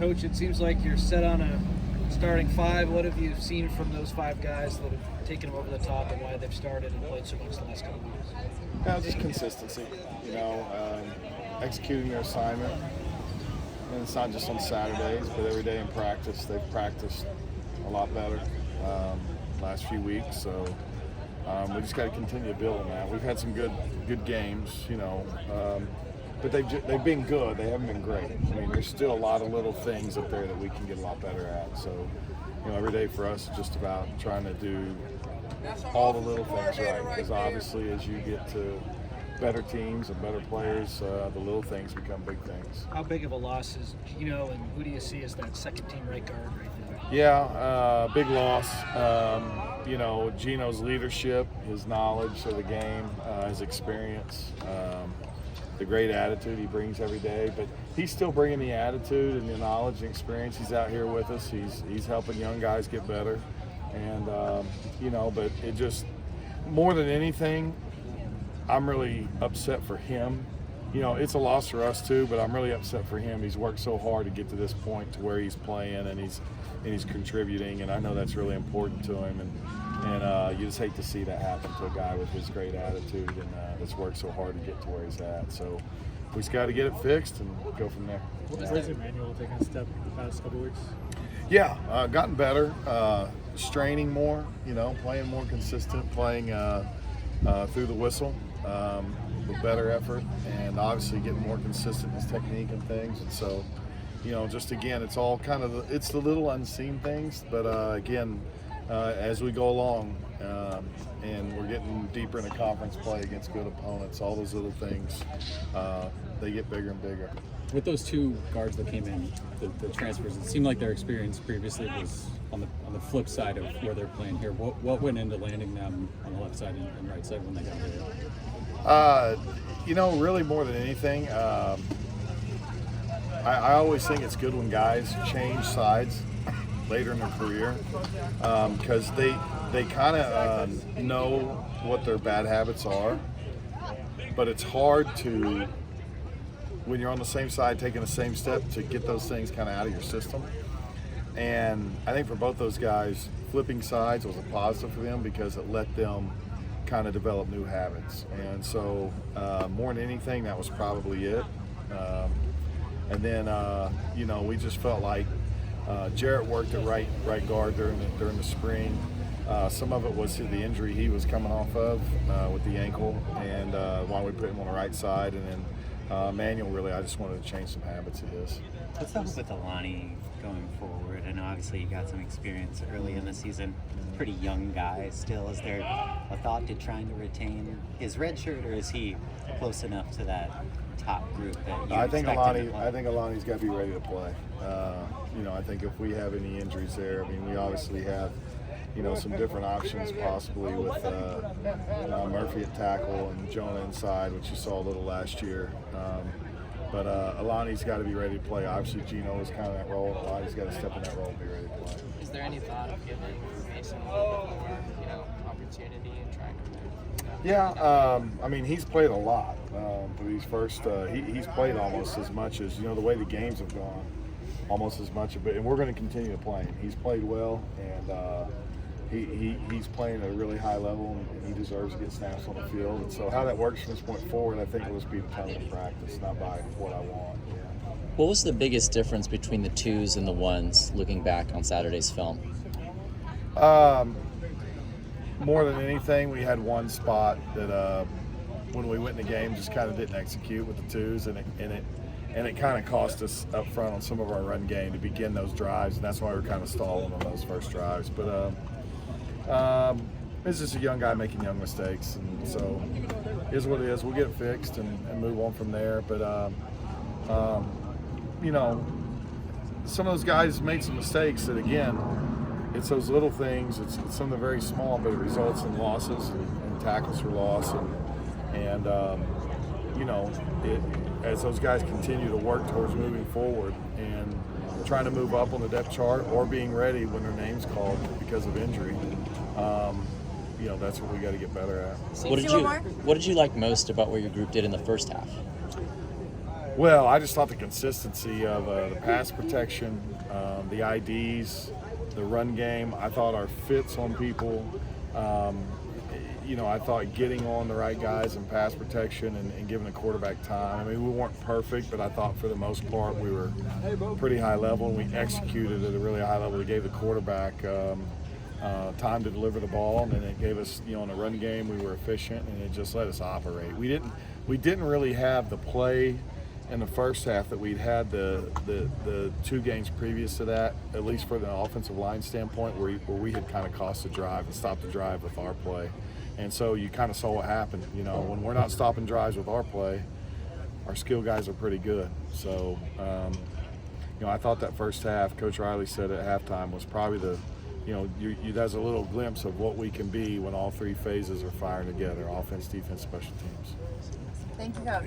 Coach, it seems like you're set on a starting five. What have you seen from those five guys that have taken them over the top and why they've started and played so much the last couple of weeks? Yeah, just consistency, executing their assignment. And it's not just on Saturdays, but every day in practice. They've practiced a lot better last few weeks, so we just got to continue to build on that. We've had some good games, but they've been good. They haven't been great. I mean, there's still a lot of little things up there that we can get a lot better at. So, every day for us is just about trying to do all the little things right. Because obviously, as you get to better teams and better players, the little things become big things. How big of a loss is Gino, and who do you see as that second-team right guard right there? Yeah, big loss. Gino's leadership, his knowledge of the game, his experience, the great attitude he brings every day. But he's still bringing the attitude and the knowledge and experience. He's out here with us. He's helping young guys get better. And, but it just, more than anything, I'm really upset for him. It's a loss for us too, but I'm really upset for him. He's worked so hard to get to this point to where he's playing and he's contributing, and I know that's really important to him. And you just hate to see that happen to a guy with his great attitude and that's worked so hard to get to where he's at. So we just got to get it fixed and go from there. Where's Emmanuel taking a step the past couple weeks? Yeah, gotten better, straining more, playing more consistent, playing through the whistle with better effort, and obviously getting more consistent in his technique and things. And so, just again, it's all kind of it's the little unseen things, but again, as we go along and we're getting deeper into conference play against good opponents, all those little things, they get bigger and bigger. With those two guards that came in, the transfers, it seemed like their experience previously was on the flip side of where they're playing here. What went into landing them on the left side and right side when they got here? Really more than anything, I always think it's good when guys change sides later in their career because they kind of know what their bad habits are, but it's hard to, when you're on the same side taking the same step, to get those things kind of out of your system. And I think for both those guys, flipping sides was a positive for them because it let them kind of develop new habits. And so more than anything, that was probably it. And then, we just felt like Jarrett worked at right guard during the spring. Some of it was the injury he was coming off of with the ankle, and why we put him on the right side. And then Manuel, really, I just wanted to change some habits of his. What's up with Alani going forward? I know obviously you got some experience early in the season. Pretty young guy still. Is there a thought to trying to retain his red shirt, or is he close enough to that top group that you I think expect Alani's got to be ready to play. I think if we have any injuries there, we obviously have some different options possibly with Murphy at tackle and Jonah inside, which you saw a little last year. But Alani's got to be ready to play. Obviously, Gino is kind of that role. Alani's got to step in that role and be ready to play. Is there any thought of giving Mason a little bit more, opportunity and trying to? Yeah, he's played a lot for these first. He's played almost as much as the way the games have gone, almost as much of it. And we're going to continue to play him. He's played well, and he's playing at a really high level, and he deserves to get snaps on the field. And so how that works from this point forward, I think will just be determined in practice, not by what I want. What was the biggest difference between the twos and the ones looking back on Saturday's film? More than anything, we had one spot that when we went in the game just kind of didn't execute with the twos, and it kind of cost us up front on some of our run game to begin those drives, and that's why we're kind of stalling on those first drives. But it's just a young guy making young mistakes, and so here's what it is. We'll get it fixed and move on from there. But some of those guys made some mistakes that, again, it's those little things. It's some of the very small, but it results in losses and tackles for loss. And as those guys continue to work towards moving forward and trying to move up on the depth chart or being ready when their name's called because of injury, that's what we got to get better at. What did you like most about what your group did in the first half? Well, I just thought the consistency of the pass protection, the IDs, the run game. I thought our fits on people. I thought getting on the right guys in pass protection and giving the quarterback time. I mean, we weren't perfect, but I thought for the most part we were pretty high level, and we executed at a really high level. We gave the quarterback time to deliver the ball, and then it gave us, in the run game, we were efficient, and it just let us operate. We didn't really have the play in the first half that we'd had the 2 games previous to that, at least for the offensive line standpoint, where we had kind of cost the drive and stopped the drive with our play. And so you kind of saw what happened. When we're not stopping drives with our play, our skill guys are pretty good. So, I thought that first half, Coach Riley said at halftime, was probably that's a little glimpse of what we can be when all 3 phases are firing together: offense, defense, special teams. Thank you, Coach.